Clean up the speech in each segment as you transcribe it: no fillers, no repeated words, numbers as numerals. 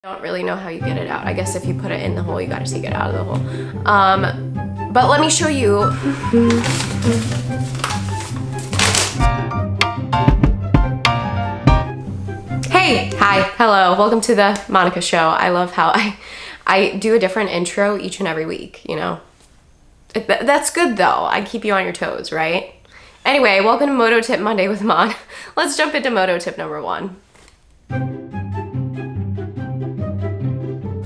I don't really know how you get it out. I guess if you put it in the hole, you gotta take it out of the hole. But let me show you. Hey, hi, hello, welcome to the Monica Show. I love how I do a different intro each and every week, you know? That's good though. I keep you on your toes, right? Anyway, welcome to Moto Tip Monday with Mon. Let's jump into Moto Tip number 1.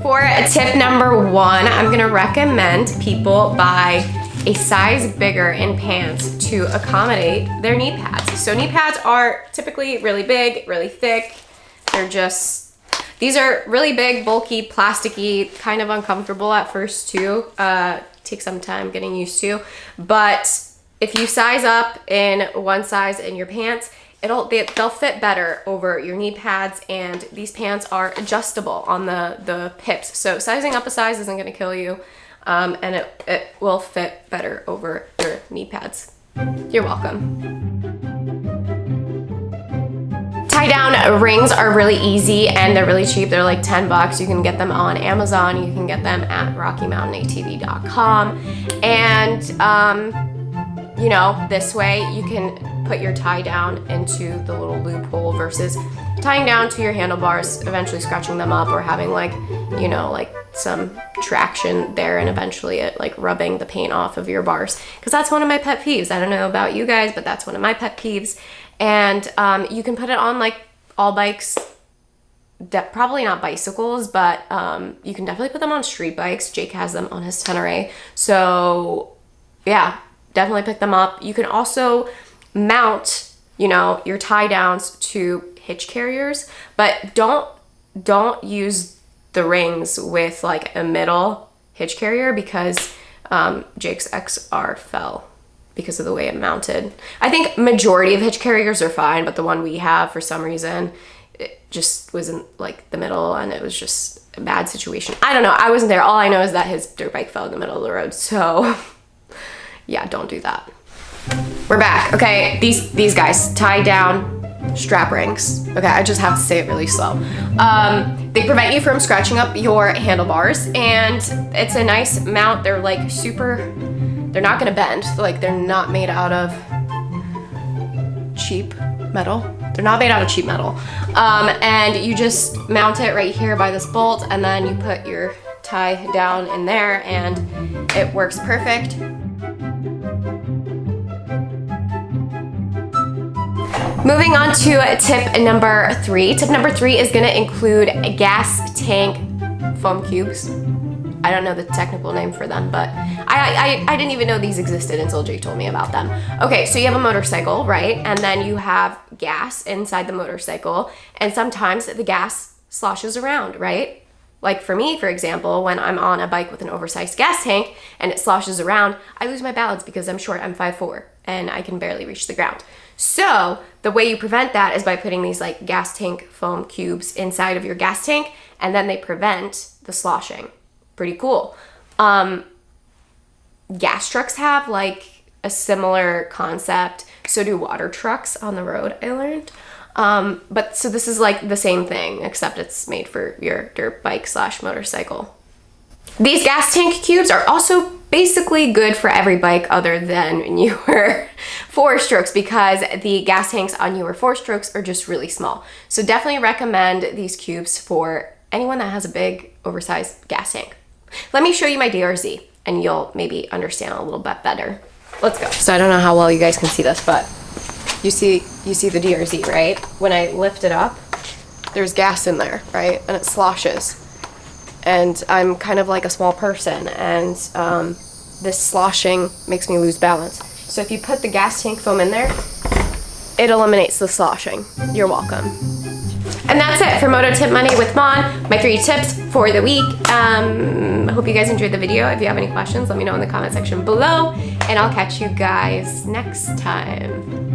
For tip number 1, I'm gonna recommend people buy a size bigger in pants to accommodate their knee pads. So knee pads are typically really big, really thick. These are really big, bulky, plasticky, kind of uncomfortable at first too. Take some time getting used to. But if you size up in one size in your pants, they'll fit better over your knee pads, and these pants are adjustable on the hips. So sizing up a size isn't gonna kill you, and it will fit better over your knee pads. You're welcome. Tie-down rings are really easy and they're really cheap. They're like 10 bucks. You can get them on Amazon. You can get them at RockyMountainATV.com. And, you know, this way you can put your tie down into the little loophole versus tying down to your handlebars, eventually scratching them up or having like, you know, like some traction there and eventually it like rubbing the paint off of your bars. Because that's one of my pet peeves. I don't know about you guys, but that's one of my pet peeves. And you can put it on like all bikes, probably not bicycles, but you can definitely put them on street bikes. Jake has them on his Tenere. So yeah, definitely pick them up. You can also mount, you know, your tie downs to hitch carriers, but don't use the rings with like a middle hitch carrier because Jake's XR fell because of the way it mounted. I think majority of hitch carriers are fine, but the one we have, for some reason, it just wasn't like the middle and it was just a bad situation. I don't know, I wasn't there. All I know is that his dirt bike fell in the middle of the road, so yeah, don't do that. We're back. Okay, these guys, tie down strap rings. Okay, I just have to say it really slow. They prevent you from scratching up your handlebars, and it's a nice mount. They're like they're not gonna bend. Like they're not made out of cheap metal. They're not made out of cheap metal. And you just mount it right here by this bolt, and then you put your tie down in there, and it works perfect. Moving on to tip number 3. Tip number 3 is gonna include gas tank foam cubes. I don't know the technical name for them, but I didn't even know these existed until Jake told me about them. Okay, so you have a motorcycle, right? And then you have gas inside the motorcycle, and sometimes the gas sloshes around, right? Like for me, for example, when I'm on a bike with an oversized gas tank and it sloshes around, I lose my balance because I'm short, I'm 5'4", and I can barely reach the ground. So the way you prevent that is by putting these like gas tank foam cubes inside of your gas tank, and then they prevent the sloshing. Pretty cool. Gas trucks have like a similar concept. So do water trucks on the road, I learned. But so this is like the same thing, except it's made for your dirt bike / motorcycle. These gas tank cubes are also basically good for every bike other than newer 4-strokes, because the gas tanks on newer 4-strokes are just really small. So definitely recommend these cubes for anyone that has a big oversized gas tank. Let me show you my DRZ and you'll maybe understand a little bit better. Let's go. So I don't know how well you guys can see this, but you see the DRZ, right? When I lift it up, there's gas in there, right? And it sloshes. And I'm kind of like a small person, and this sloshing makes me lose balance. So if you put the gas tank foam in there, it eliminates the sloshing. You're welcome. And that's it for Moto Tip Monday with Mon, my 3 tips for the week. I hope you guys enjoyed the video. If you have any questions, let me know in the comment section below, and I'll catch you guys next time.